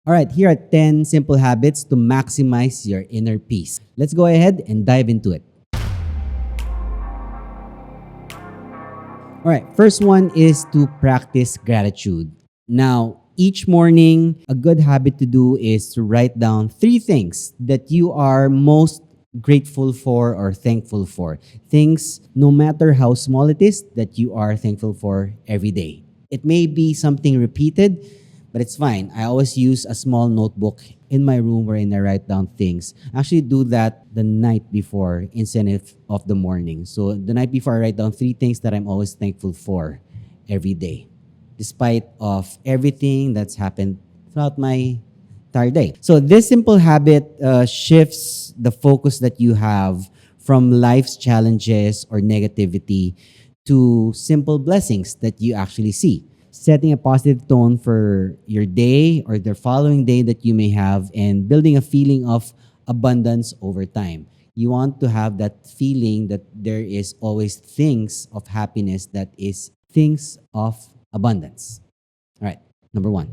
All right, here are 10 simple habits to maximize your inner peace. Let's go ahead and dive into it. All right, first one is to practice gratitude. Now, each morning, a good habit to do is to write down 3 things that you are most grateful for or thankful for. Things, no matter how small it is, that you are thankful for every day. It may be something repeated, but it's fine. I always use a small notebook in my room wherein I write down things. I actually do that the night before instead of the morning. So the night before, I write down 3 things that I'm always thankful for every day, despite of everything that's happened throughout my entire day. So this simple habit shifts the focus that you have from life's challenges or negativity to simple blessings that you actually see, setting a positive tone for your day or the following day that you may have, and building a feeling of abundance over time. You want to have that feeling that there is always things of happiness, that is things of abundance. All right, number 1.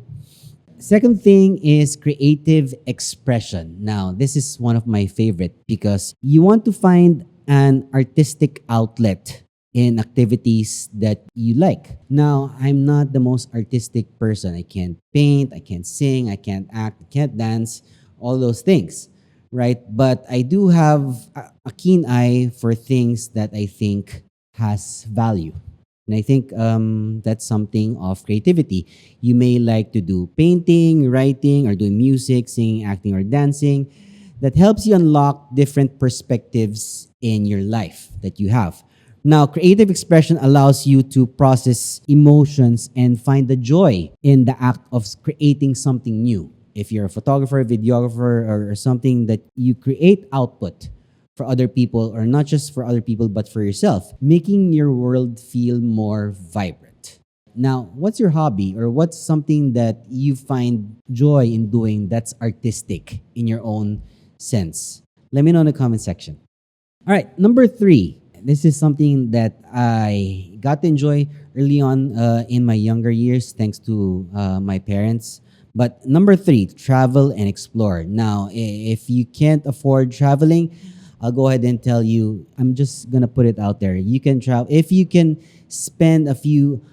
Second thing is creative expression. Now, this is one of my favorite because you want to find an artistic outlet in activities that you like. Now, I'm not the most artistic person. I can't paint, I can't sing, I can't act, I can't dance, all those things, right? But I do have a keen eye for things that I think has value. And I think that's something of creativity. You may like to do painting, writing, or doing music, singing, acting, or dancing. That helps you unlock different perspectives in your life that you have. Now, creative expression allows you to process emotions and find the joy in the act of creating something new. If you're a photographer, videographer, or something, that you create output for other people, or not just for other people, but for yourself, making your world feel more vibrant. Now, what's your hobby, or what's something that you find joy in doing that's artistic in your own sense? Let me know in the comment section. All right, number 3. This is something that I got to enjoy early on in my younger years, thanks to my parents. But number 3, travel and explore. Now, if you can't afford traveling, I'll go ahead and tell you, I'm just going to put it out there. You can travel. If you can spend a few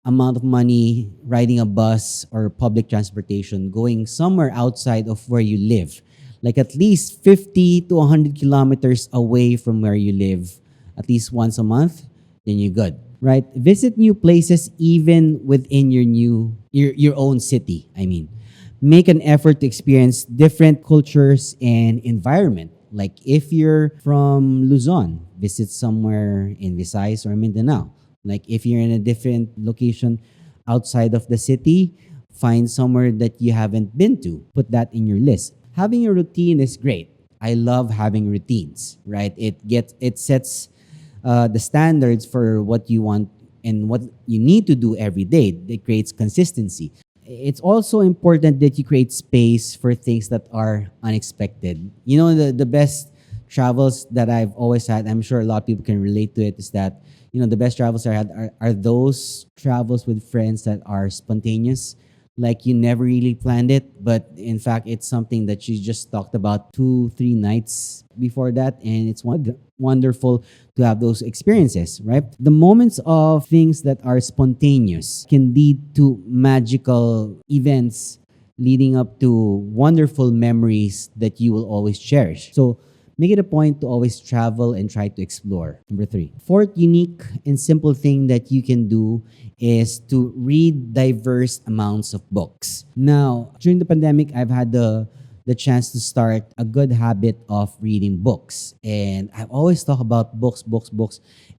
amount of money riding a bus or public transportation, going somewhere outside of where you live, like at least 50 to 100 kilometers away from where you live, at least once a month, then you're good, right? Visit new places even within your own city. I mean, make an effort to experience different cultures and environment. Like if you're from Luzon, visit somewhere in Visayas or Mindanao. Like if you're in a different location outside of the city, find somewhere that you haven't been to. Put that in your list. Having a routine is great. I love having routines, right? It sets the standards for what you want and what you need to do every day. It creates consistency. It's also important that you create space for things that are unexpected. You know, the best travels that I've always had, I'm sure a lot of people can relate to it, is that, you know, the best travels I had are those travels with friends that are spontaneous. Like you never really planned it, but in fact, it's something that you just talked about 2-3 nights before that. And it's wonderful to have those experiences, right? The moments of things that are spontaneous can lead to magical events leading up to wonderful memories that you will always cherish. So make it a point to always travel and try to explore. Number 3. Fourth unique and simple thing that you can do is to read diverse amounts of books. Now, during the pandemic, I've had the chance to start a good habit of reading books. And I've always talked about books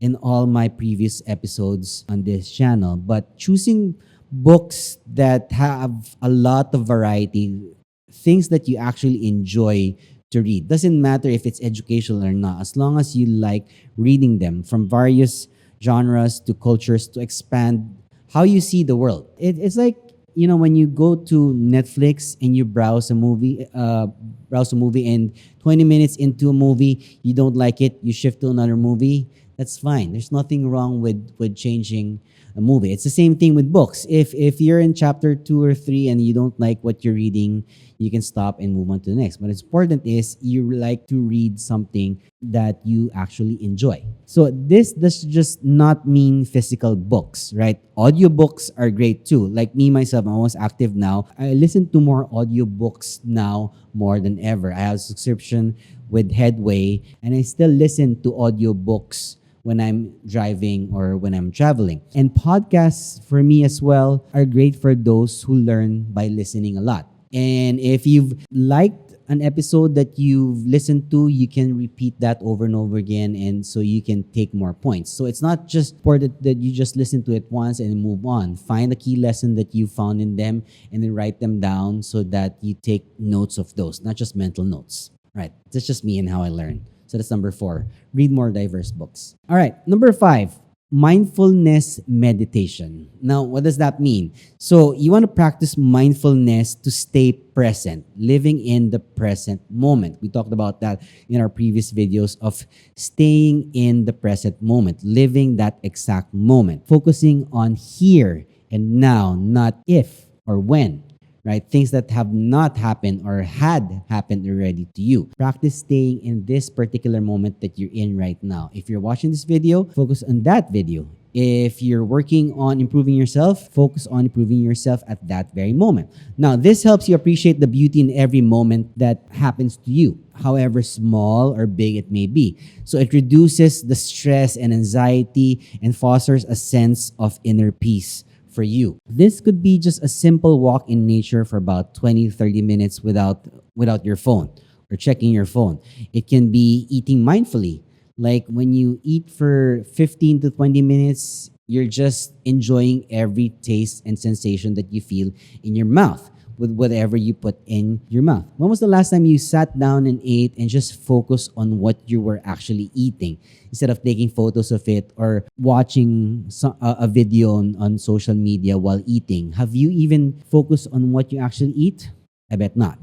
in all my previous episodes on this channel. But choosing books that have a lot of variety, things that you actually enjoy to read. Doesn't matter if it's educational or not, as long as you like reading them from various genres to cultures to expand how you see the world. It's like, you know, when you go to Netflix and you browse a movie and 20 minutes into a movie, you don't like it, you shift to another movie, that's fine. There's nothing wrong with changing a movie. It's the same thing with books. If you're in chapter 2 or 3 and you don't like what you're reading, you can stop and move on to the next. But it's important is you like to read something that you actually enjoy. So this does just not mean physical books, right? Audiobooks are great too. Like me myself, I'm almost active now. I listen to more audiobooks now more than ever. I have a subscription with Headway and I still listen to audiobooks when I'm driving or when I'm traveling. And podcasts for me as well are great for those who learn by listening a lot. And if you've liked an episode that you've listened to, you can repeat that over and over again, and so you can take more points. So it's not just important that you just listen to it once and move on. Find the key lesson that you found in them and then write them down so that you take notes of those, not just mental notes. Right. That's just me and how I learn. So that's number 4. Read more diverse books. All right. Number 5. Mindfulness meditation. Now, what does that mean? So you want to practice mindfulness to stay present, living in the present moment. We talked about that in our previous videos of staying in the present moment, living that exact moment, focusing on here and now, not if or when. Right? Things that have not happened or had happened already to you. Practice staying in this particular moment that you're in right now. If you're watching this video, focus on that video. If you're working on improving yourself, focus on improving yourself at that very moment. Now, this helps you appreciate the beauty in every moment that happens to you, however small or big it may be. So it reduces the stress and anxiety and fosters a sense of inner peace for you. This could be just a simple walk in nature for about 20-30 minutes without your phone or checking your phone. It can be eating mindfully. Like when you eat for 15 to 20 minutes, you're just enjoying every taste and sensation that you feel in your mouth with whatever you put in your mouth. When was the last time you sat down and ate and just focused on what you were actually eating instead of taking photos of it or watching a video on social media while eating? Have you even focused on what you actually eat? I bet not,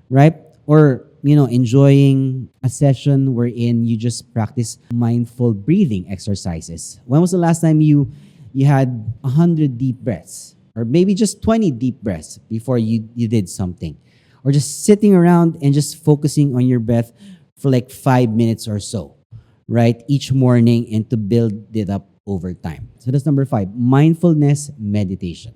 right? Or, enjoying a session wherein you just practice mindful breathing exercises. When was the last time you had 100 deep breaths? Or maybe just 20 deep breaths before you did something. Or just sitting around and just focusing on your breath for like 5 minutes or so, right? Each morning, and to build it up over time. So that's number 5, mindfulness meditation.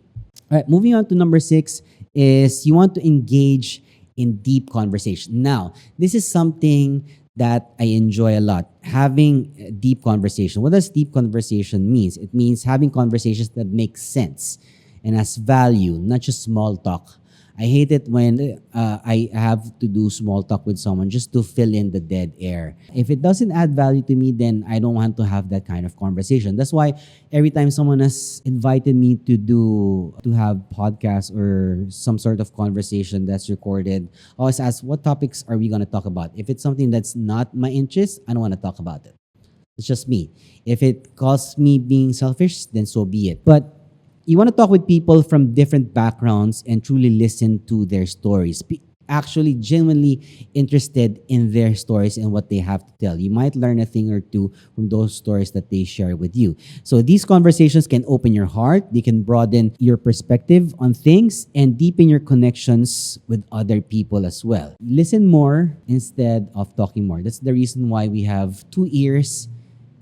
All right, moving on to number 6 is you want to engage in deep conversation. Now, this is something that I enjoy a lot, having a deep conversation. What does deep conversation mean? It means having conversations that make sense and has value, not just small talk. I hate it when I have to do small talk with someone just to fill in the dead air. If it doesn't add value to me, then I don't want to have that kind of conversation. That's why every time someone has invited me to have podcasts or some sort of conversation that's recorded, I always ask, what topics are we going to talk about? If it's something that's not my interest, I don't want to talk about it. It's just me. If it costs me being selfish, then so be it. But you want to talk with people from different backgrounds and truly listen to their stories. Be actually genuinely interested in their stories and what they have to tell. You might learn a thing or two from those stories that they share with you. So these conversations can open your heart, they can broaden your perspective on things, and deepen your connections with other people as well. Listen more instead of talking more. That's the reason why we have 2 ears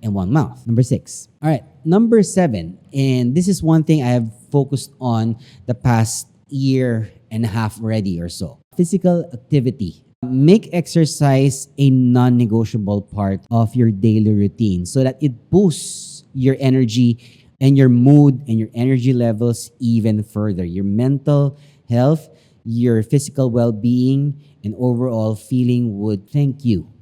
and 1 mouth. Number 6. All right, number 7. And this is one thing I have focused on the past year and a half already or so. Physical activity. Make exercise a non-negotiable part of your daily routine so that it boosts your energy and your mood and your energy levels even further. Your mental health, your physical well-being, and overall feeling would thank you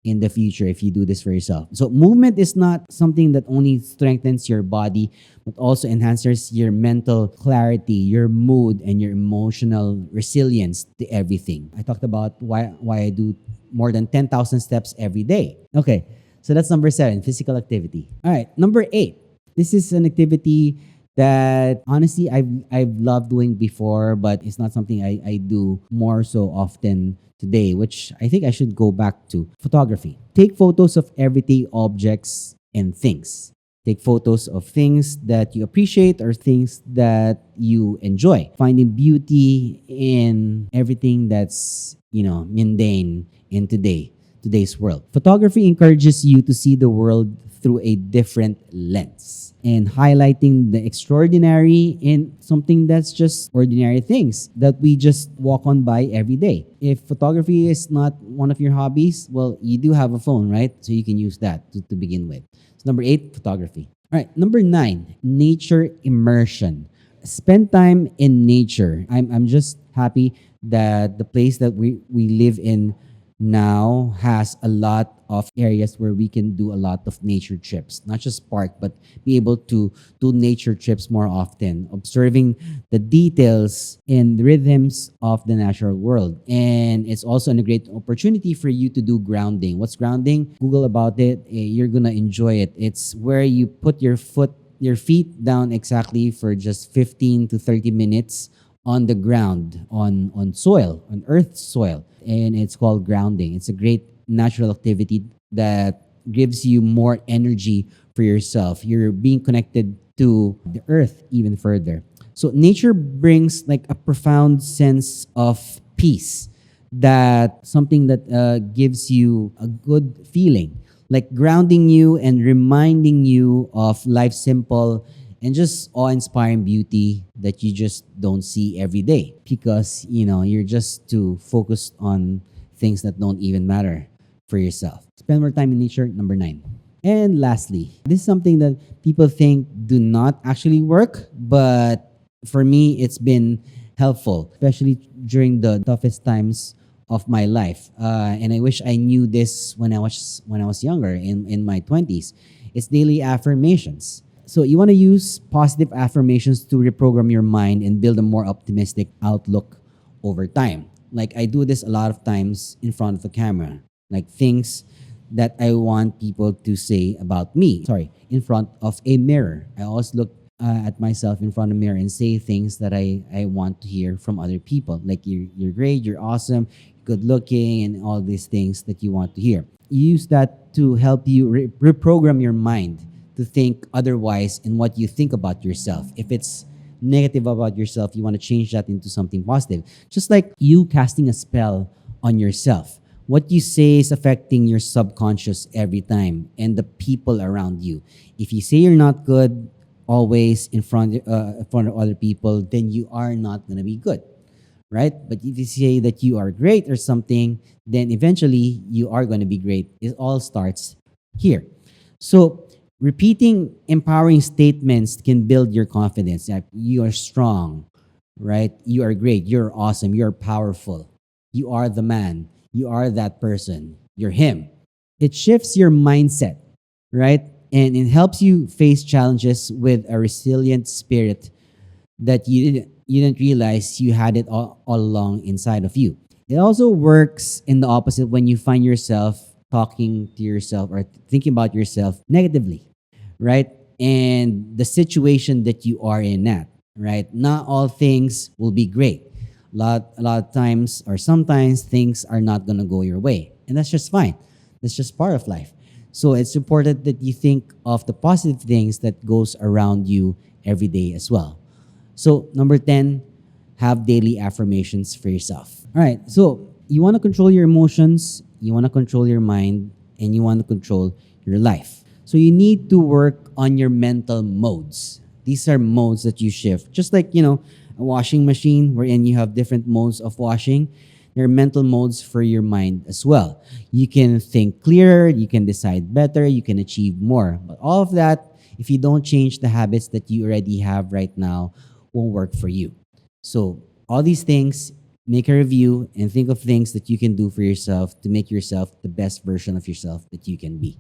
in the future if you do this for yourself. So movement is not something that only strengthens your body, but also enhances your mental clarity, your mood, and your emotional resilience to everything. I talked about why I do more than 10,000 steps every day. Okay, so that's number 7, physical activity. All right, number 8. This is an activity that honestly I've loved doing before, but it's not something I do more so often today, which I think I should go back to. Photography. Take photos of everyday objects and things. Take photos of things that you appreciate or things that you enjoy. Finding beauty in everything that's, mundane in today's world. Photography encourages you to see the world through a different lens and highlighting the extraordinary in something that's just ordinary things that we just walk on by every day. If photography is not one of your hobbies, well, you do have a phone, right? So you can use that to begin with. So number 8, photography. All right, number 9, nature immersion. Spend time in nature. I'm just happy that the place that we live in now has a lot of areas where we can do a lot of nature trips, not just park, but be able to do nature trips more often, observing the details and rhythms of the natural world. And it's also a great opportunity for you to do grounding. What's grounding? Google about it. You're gonna enjoy it. It's where you put your feet down exactly for just 15 to 30 minutes on the ground, on soil, on earth soil. And it's called grounding. It's a great natural activity that gives you more energy for yourself. You're being connected to the earth even further. So nature brings like a profound sense of peace, that something that gives you a good feeling, like grounding you and reminding you of life's simple and just awe-inspiring beauty that you just don't see every day because, you're just too focused on things that don't even matter for yourself. Spend more time in nature, number 9. And lastly, this is something that people think do not actually work, but for me, it's been helpful, especially during the toughest times of my life. And I wish I knew this when I was younger, in my 20s. It's daily affirmations. So you want to use positive affirmations to reprogram your mind and build a more optimistic outlook over time. Like I do this a lot of times in front of the camera, like things that I want people to say about me. In front of a mirror. I always look at myself in front of a mirror and say things that I want to hear from other people. Like you're great, you're awesome, good looking, and all these things that you want to hear. You use that to help you reprogram your mind to think otherwise in what you think about yourself. If it's negative about yourself, you want to change that into something positive. Just like you casting a spell on yourself. What you say is affecting your subconscious every time and the people around you. If you say you're not good always in front of other people, then you are not going to be good, right? But if you say that you are great or something, then eventually you are going to be great. It all starts here. So repeating empowering statements can build your confidence. Like you are strong, right? You are great. You're awesome. You're powerful. You are the man. You are that person. You're him. It shifts your mindset, right? And it helps you face challenges with a resilient spirit that you didn't realize you had it all along inside of you. It also works in the opposite when you find yourself talking to yourself or thinking about yourself negatively, right? And the situation that you are in at, right? Not all things will be great. A lot of times or sometimes things are not going to go your way. And that's just fine. That's just part of life. So it's important that you think of the positive things that goes around you every day as well. So number 10, have daily affirmations for yourself. All right. So you want to control your emotions, you want to control your mind, and you want to control your life. So you need to work on your mental modes. These are modes that you shift. Just like, a washing machine wherein you have different modes of washing. There are mental modes for your mind as well. You can think clearer, you can decide better, you can achieve more. But all of that, if you don't change the habits that you already have right now, won't work for you. So all these things, make a review and think of things that you can do for yourself to make yourself the best version of yourself that you can be.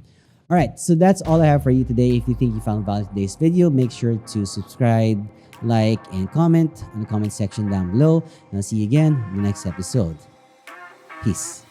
All right, so that's all I have for you today. If you think you found value in today's video, make sure to subscribe, like, and comment in the comment section down below. And I'll see you again in the next episode. Peace.